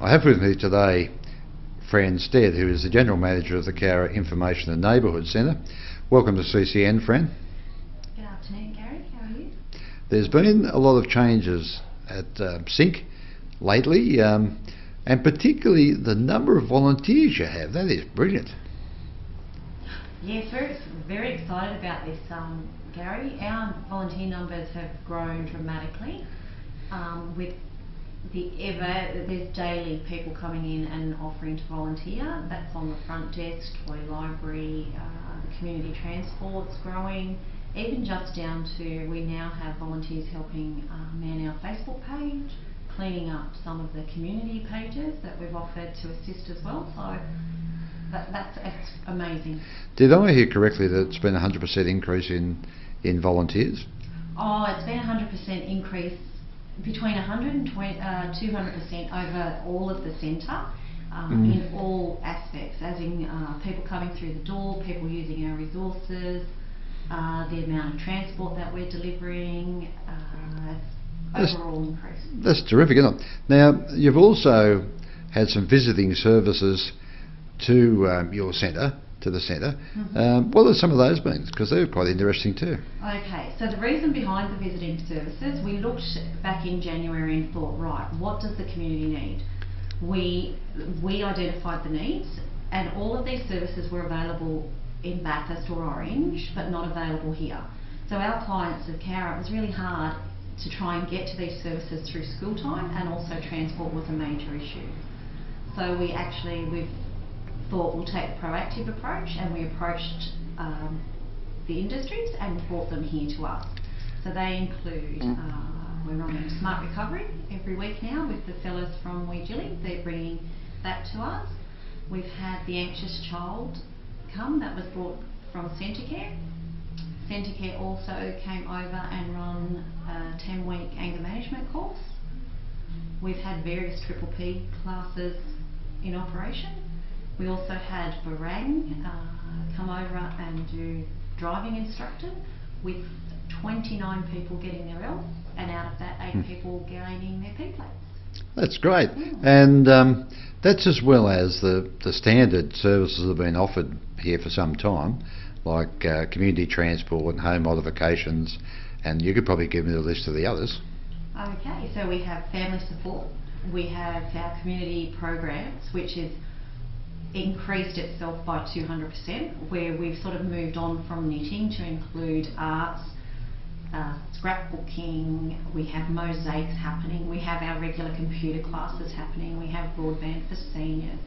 I have with me today Fran Stead, who is the General Manager of the Cowra Information and Neighbourhood Centre. Welcome to CCN, Fran. Good afternoon, Gary. How are you? There's been a lot of changes at Cinc lately, and particularly the number of volunteers you have. That is brilliant. Yes, we're very excited about this, Gary. Our volunteer numbers have grown dramatically. With there's daily people coming in and offering to volunteer. That's on the front desk, toy library, the community transport's growing, even just down to we now have volunteers helping man our Facebook page, cleaning up some of the community pages that we've offered to assist as well. So that's amazing. Did I hear correctly that it's been a 100% increase in volunteers? Oh, it's been a 100% increase, between 100 and 200% over all of the centre, in all aspects, as in people coming through the door, people using our resources, the amount of transport that we're delivering, overall increase. That's terrific, isn't it? Now, you've also had some visiting services to your centre, to the centre. What are some of those been? Because they were quite interesting too. Okay, so the reason behind the visiting services, we looked back in January and thought, right, what does the community need? We identified the needs, and all of these services were available in Bathurst or Orange, but not available here. So our clients of Cowra, it was really hard to try and get to these services through school time, and also transport was a major issue. So we've thought we'll take a proactive approach, and we approached the industries and brought them here to us. So they include, we're running Smart Recovery every week now with the fellas from Weegilly. They're bringing that to us. We've had the Anxious Child come, that was brought from Cinc. Cinc also came over and run a 10-week anger management course. We've had various Triple P classes in operation. We also had Barang come over and do driving instructor, with 29 people getting their L, and out of that 8 people gaining their P plates. That's great. And that's as well as the standard services that have been offered here for some time, like community transport and home modifications, and you could probably give me the list of the others. Okay, so we have family support, we have our community programs, which is increased itself by 200%, where we've sort of moved on from knitting to include arts, scrapbooking, we have mosaics happening, we have our regular computer classes happening, we have broadband for seniors.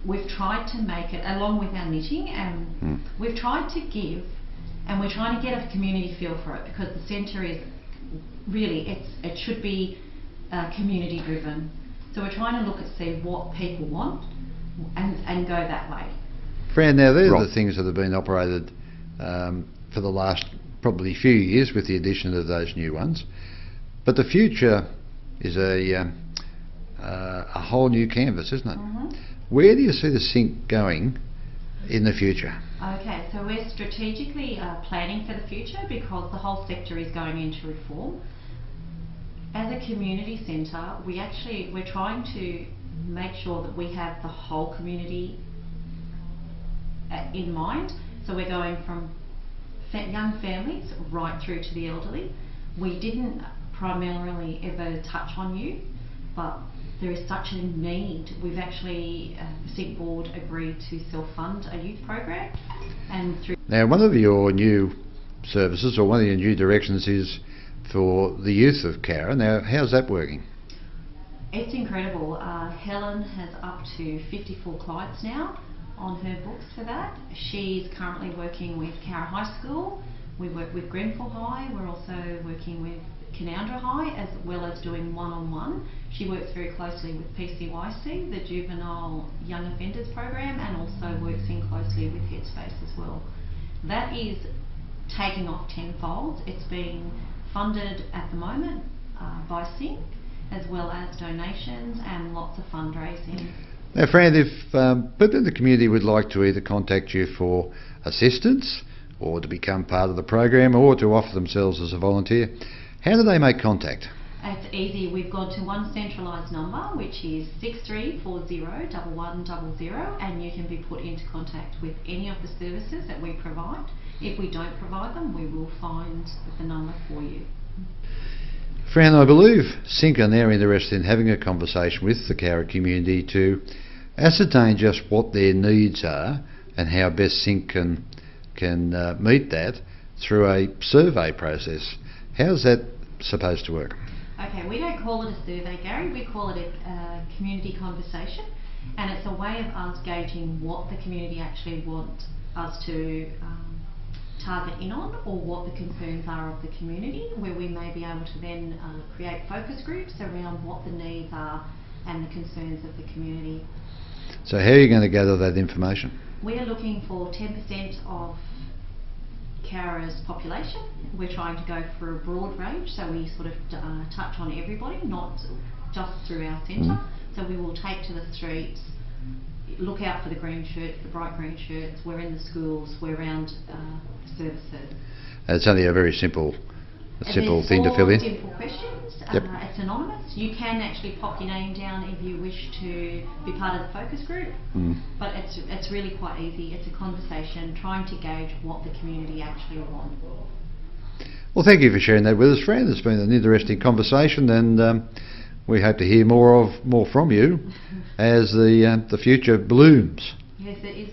We've tried to make it, along with our knitting, and we've tried to give, and we're trying to get a community feel for it, because the centre is really, it should be community driven. So we're trying to look at see what people want, and go that way. Fran, now they're the things that have been operated for the last probably few years, with the addition of those new ones. But the future is a whole new canvas, isn't it? Where do you see the Cinc going in the future? Okay, so we're strategically planning for the future, because the whole sector is going into reform. As a community centre, we're trying to make sure that we have the whole community in mind. So we're going from young families right through to the elderly. We didn't primarily ever touch on youth, but there is such a need. We've actually, the Cinc board agreed to self-fund a youth program. And through now, one of your new services, or one of your new directions, is for the youth of Cowra. Now, how's that working? It's incredible. Helen has up to 54 clients now on her books for that. She's currently working with Cowra High School. We work with Grenfell High. We're also working with Canowindra High, as well as doing one-on-one. She works very closely with PCYC, the Juvenile Young Offenders Program, and also works in closely with Headspace as well. That is taking off tenfold. It's being funded at the moment by Cinc, as well as donations and lots of fundraising. Now, Fran, if people in the community would like to either contact you for assistance, or to become part of the program, or to offer themselves as a volunteer, how do they make contact? It's easy. We've gone to one centralised number, which is 63401100, and you can be put into contact with any of the services that we provide. If we don't provide them, we will find the number for you. Fran, I believe Cinc are now interested in having a conversation with the Cowra community to ascertain just what their needs are and how best Cinc can meet that through a survey process. How's that supposed to work? Okay, we don't call it a survey, Gary. We call it a community conversation, and it's a way of us gauging what the community actually want us to target in on, or what the concerns are of the community, where we may be able to then create focus groups around what the needs are and the concerns of the community. So how are you going to gather that information? We are looking for 10% of Cowra's population. We're trying to go for a broad range, so we sort of touch on everybody, not just through our centre. So we will take to the streets, look out for the green shirts, the bright green shirts. We're in the schools, we're around the services. It's only a very simple thing to fill in. Simple questions. Yep. It's anonymous. You can actually pop your name down if you wish to be part of the focus group, but it's really quite easy. It's a conversation trying to gauge what the community actually want. Well, thank you for sharing that with us, Fran. It's been an interesting conversation, and we hope to hear more from you as the future blooms. Yes, it is.